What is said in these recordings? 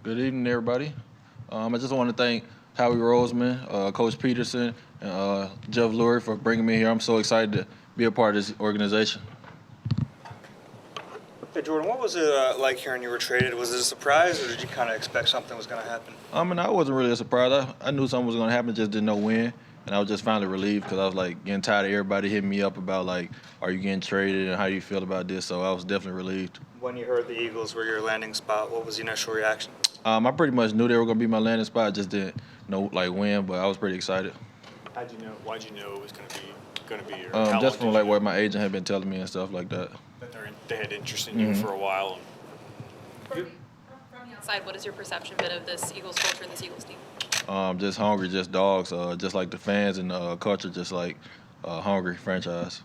Good evening, everybody. I just want to thank Howie Roseman, Coach Peterson, and Jeff Lurie for bringing me here. I'm so excited to be a part of this organization. Hey, Jordan, what was it like hearing you were traded? Was it a surprise, or did you kind of expect something was going to happen? I wasn't really a surprise. I knew something was going to happen, just didn't know when. And I was just finally relieved because I was like getting tired of everybody hitting me up about like, are you getting traded and how do you feel about this? So I was definitely relieved. When you heard the Eagles were your landing spot, what was the initial reaction? I pretty much knew they were going to be my landing spot. I just didn't know like when, but I was pretty excited. How'd you know? Why'd you know it was going to be? Or how Just long from like what my agent had been telling me and stuff like that. that they had interest in you for a while. From the outside, what has your perception been of this Eagles culture and this Eagles team? Just hungry, just dogs, just like the fans and culture, just like hungry franchise.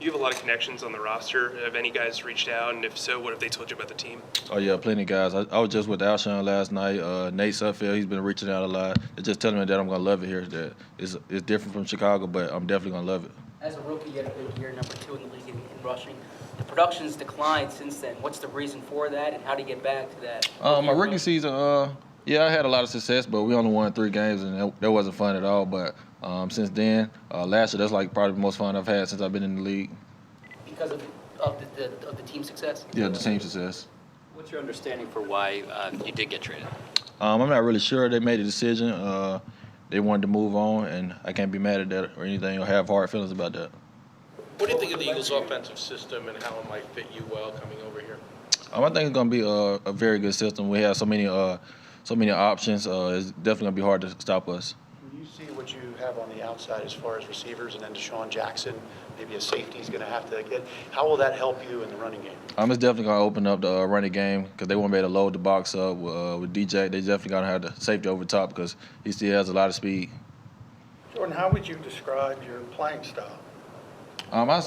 You have a lot of connections on the roster. Have any guys reached out, and if so, what have they told you about the team? Oh yeah, plenty of guys. I was just with Alshon last night. Nate Sudfeld, he's been reaching out a lot. They're just telling me that I'm gonna love it here. That it's different from Chicago, but I'm definitely gonna love it. As a rookie, you had a good year, number 2 in the league in rushing. The production's declined since then. What's the reason for that, and how do you get back to that? My rookie season, yeah, I had a lot of success, but we only won 3 games, and that wasn't fun at all. But since then, last year, that's like probably the most fun I've had since I've been in the league. Because of the team success? Yeah, the team success. What's your understanding for why you did get traded? I'm not really sure. They made a decision. They wanted to move on, and I can't be mad at that or anything or have hard feelings about that. What do you think of the Eagles' offensive system and how it might fit you well coming over here? I think it's going to be a very good system. We have so many options. It's definitely going to be hard to stop us. When you see what you have on the outside as far as receivers and then Deshaun Jackson, maybe a safety is going to have to get, how will that help you in the running game? It's definitely going to open up the running game because they won't be able to load the box up with DJ. They definitely going to have the safety over top because he still has a lot of speed. Jordan, how would you describe your playing style? I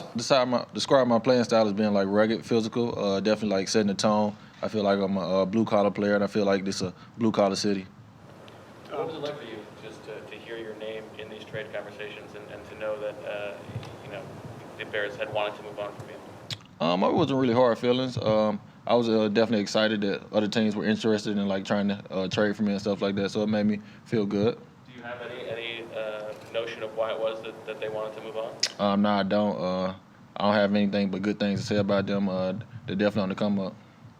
describe my playing style as being like rugged, physical, definitely like setting the tone. I feel like I'm a blue-collar player, and I feel like this is a blue-collar city. What was it like for you just to hear your name in these trade conversations and to know that the Bears had wanted to move on from you? It wasn't really hard feelings. I was definitely excited that other teams were interested in like trying to trade for me and stuff like that, so it made me feel good. Do you have any notion of why it was that they wanted to move on? No, I don't. I don't have anything but good things to say about them. They're definitely on the come up.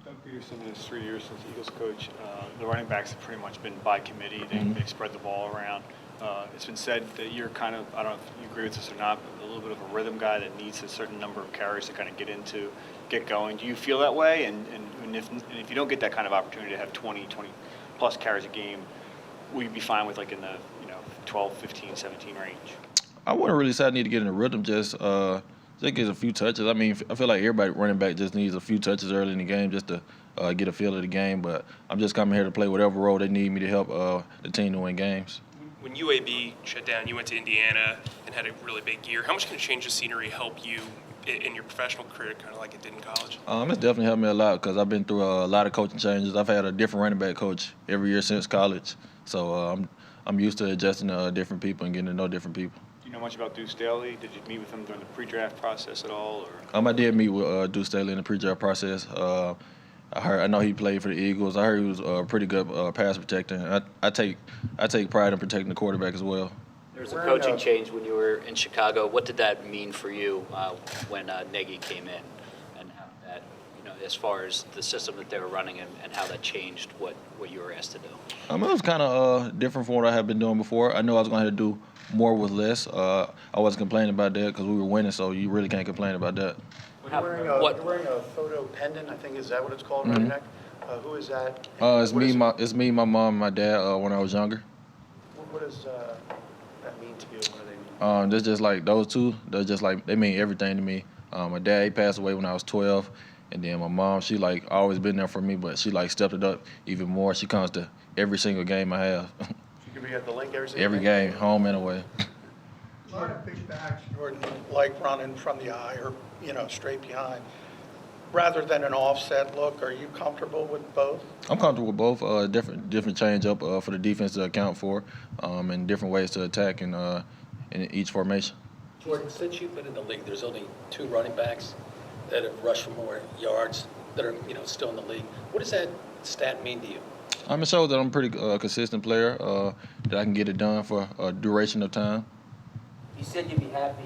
Doug Peterson, in his 3 years since Eagles coach, the running backs have pretty much been by committee. They've spread the ball around. It's been said that you're kind of, I don't know if you agree with this or not, but a little bit of a rhythm guy that needs a certain number of carries to kind of get going. Do you feel that way? And if you don't get that kind of opportunity to have 20 plus carries a game, will you be fine with like in the 12, 15, 17 range? I wouldn't really say I need to get in a rhythm, just get a few touches. I mean, I feel like everybody running back just needs a few touches early in the game just to get a feel of the game. But I'm just coming here to play whatever role they need me to help the team to win games. When UAB shut down, you went to Indiana and had a really big year. How much can a change of scenery help you in your professional career, kind of like it did in college? It's definitely helped me a lot because I've been through a lot of coaching changes. I've had a different running back coach every year since college. So I'm used to adjusting to different people and getting to know different people. Do you know much about Deuce Staley? Did you meet with him during the pre-draft process at all? Or? I did meet with Deuce Staley in the pre-draft process. I know he played for the Eagles. I heard he was a pretty good pass protector. And I take pride in protecting the quarterback as well. There was a coaching change when you were in Chicago. What did that mean for you when Nagy came in, and how that, as far as the system that they were running and how that changed what you were asked to do? It was kind of different from what I had been doing before. I knew I was going to have to do more with less. I wasn't complaining about that because we were winning, so you really can't complain about that. You're wearing a photo pendant, I think. Is that what it's called, around your neck? Who is that? It's me, my mom, and my dad when I was younger. What does that mean to you? What do they mean? They're just like those two. They're just like they mean everything to me. My dad, he passed away when I was 12, and then my mom, she like always been there for me, but she like stepped it up even more. She comes to every single game I have. She could be at the link every single Every game, home and away. A lot of big backs, Jordan, like running from the eye or, straight behind. Rather than an offset look, are you comfortable with both? I'm comfortable with both. Different change up for the defense to account for, and different ways to attack in each formation. Jordan, since you've been in the league, there's only 2 running backs that have rushed for more yards that are still in the league. What does that stat mean to you? It shows that I'm a pretty consistent player, that I can get it done for a duration of time. You said you'd be happy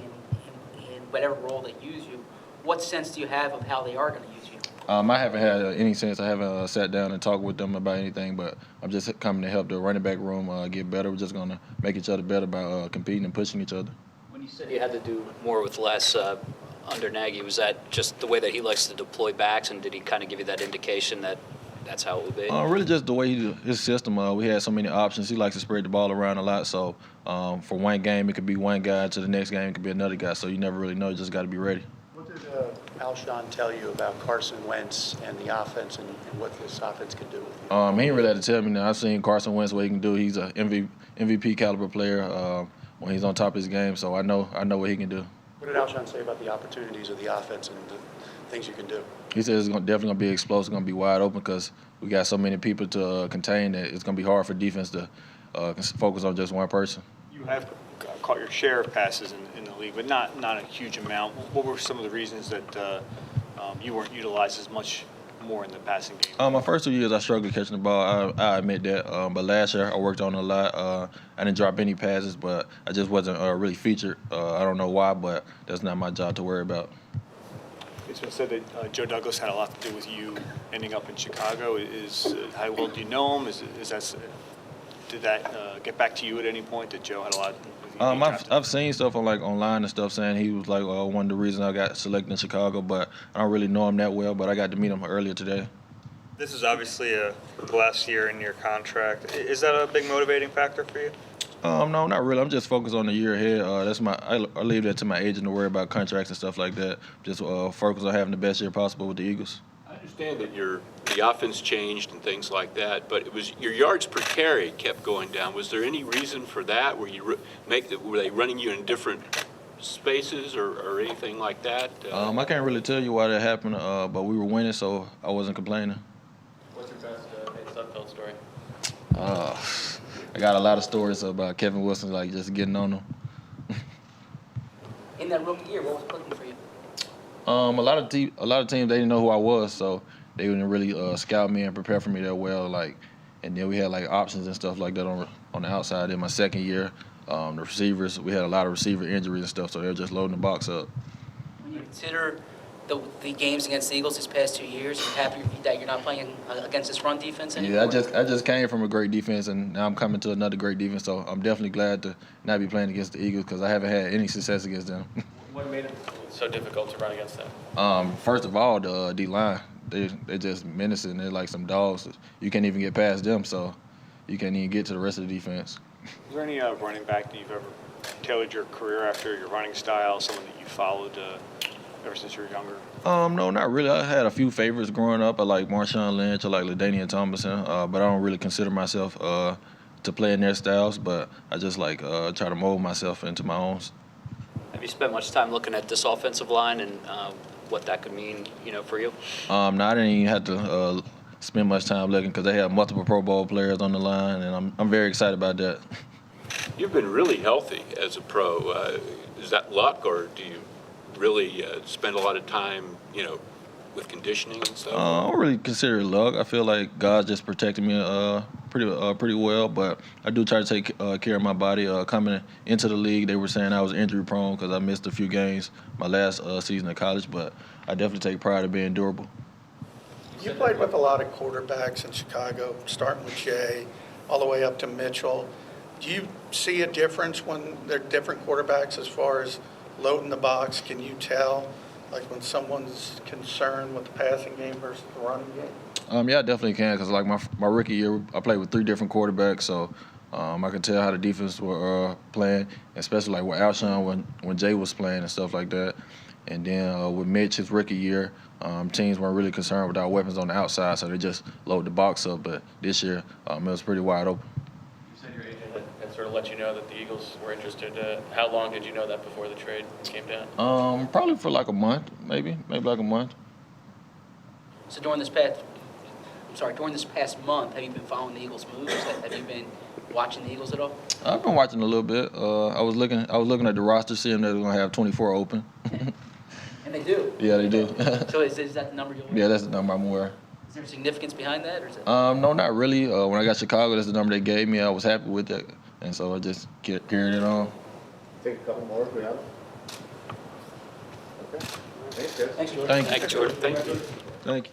in whatever role they use you. What sense do you have of how they are going to use you? I haven't had any sense. I haven't sat down and talked with them about anything, but I'm just coming to help the running back room get better. We're just going to make each other better by competing and pushing each other. When you said you had to do more with less under Nagy, was that just the way that he likes to deploy backs, and did he kind of give you that indication that that's how it would be? Really just the way his system. We had so many options. He likes to spread the ball around a lot. So for one game, it could be one guy. To the next game, it could be another guy. So you never really know. You just got to be ready. What did Alshon tell you about Carson Wentz and the offense and what this offense could do with you? He ain't really had to tell me now. I've seen Carson Wentz what he can do. He's a MVP caliber player when he's on top of his game. So I know what he can do. What did Alshon say about the opportunities of the offense and the things you can do? He said it's definitely going to be explosive, going to be wide open because we got so many people to contain that it's going to be hard for defense to focus on just one person. You have caught your share of passes in the league, but not a huge amount. What were some of the reasons that you weren't utilized as much more in the passing game? My first 2 years, I struggled catching the ball. I admit that. But last year, I worked on it a lot. I didn't drop any passes, but I just wasn't really featured. I don't know why, but that's not my job to worry about. It's been said that Joe Douglas had a lot to do with you ending up in Chicago. How well do you know him? Did that get back to you at any point? That Joe had a lot to do with you? I've seen stuff online and stuff saying he was like one of the reasons I got selected in Chicago, but I don't really know him that well. But I got to meet him earlier today. This is obviously the last year in your contract. Is that a big motivating factor for you? No, not really. I'm just focused on the year ahead. I leave that to my agent to worry about contracts and stuff like that. Just focus on having the best year possible with the Eagles. I understand that the offense changed and things like that, but it was your yards per carry kept going down. Was there any reason for that? Were they running you in different spaces or anything like that? I can't really tell you why that happened, but we were winning, so I wasn't complaining. What's your best Nate Sudfeld story? I got a lot of stories about Kevin Wilson, like just getting on him. In that rookie year, what was clicking for you? A lot of teams they didn't know who I was, so they didn't really scout me and prepare for me that well. And then we had options and stuff like that on the outside. In my second year, the receivers, we had a lot of receiver injuries and stuff, so they were just loading the box up. When you consider the games against the Eagles these past 2 years, you happy that you're not playing against this run defense anymore? Yeah, I just came from a great defense, and now I'm coming to another great defense. So I'm definitely glad to not be playing against the Eagles because I haven't had any success against them. What made it so difficult to run against them? First of all, the D-line, they just menacing. They're like some dogs. You can't even get past them, so you can't even get to the rest of the defense. Is there any running back that you've ever tailored your career after, your running style, someone that you followed ever since you were younger? No, not really. I had a few favorites growing up. I like Marshawn Lynch. I like LaDainian Tomlinson, but I don't really consider myself to play in their styles. But I just try to mold myself into my own. Have you spent much time looking at this offensive line and what that could mean, for you? No, I didn't even have to spend much time looking because they have multiple Pro Bowl players on the line, and I'm very excited about that. You've been really healthy as a pro. Is that luck, or do you really spend a lot of time, with conditioning and stuff? I don't really consider it luck. I feel like God's just protecting me pretty well, but I do try to take care of my body. Coming into the league, they were saying I was injury prone because I missed a few games my last season of college, but I definitely take pride in being durable. You played with a lot of quarterbacks in Chicago, starting with Jay, all the way up to Mitchell. Do you see a difference when they're different quarterbacks as far as loading the box? Can you tell, when someone's concerned with the passing game versus the running game? Yeah, I definitely can because my rookie year, I played with 3 different quarterbacks, so I could tell how the defense were playing, especially with Alshon when Jay was playing and stuff like that. And then with Mitch, his rookie year, teams weren't really concerned with our weapons on the outside, so they just loaded the box up. But this year, it was pretty wide open. You said your agent had sort of let you know that the Eagles were interested. How long did you know that before the trade came down? Probably for a month, maybe like a month. So during this past month, have you been following the Eagles' moves? Have you been watching the Eagles at all? I've been watching a little bit. I was looking at the roster, seeing that they're gonna have 24 open. And they do. Yeah, they do. So is that the number you'll wear? Yeah, that's the number I'm wearing. Is there significance behind that, or is it? No, not really. When I got Chicago, that's the number they gave me. I was happy with that, and so I just carried it on. Take a couple more if we have them. Okay. Thanks, guys. Thanks, George. Thank you. Thanks, Jordan. Thank you. Thank you.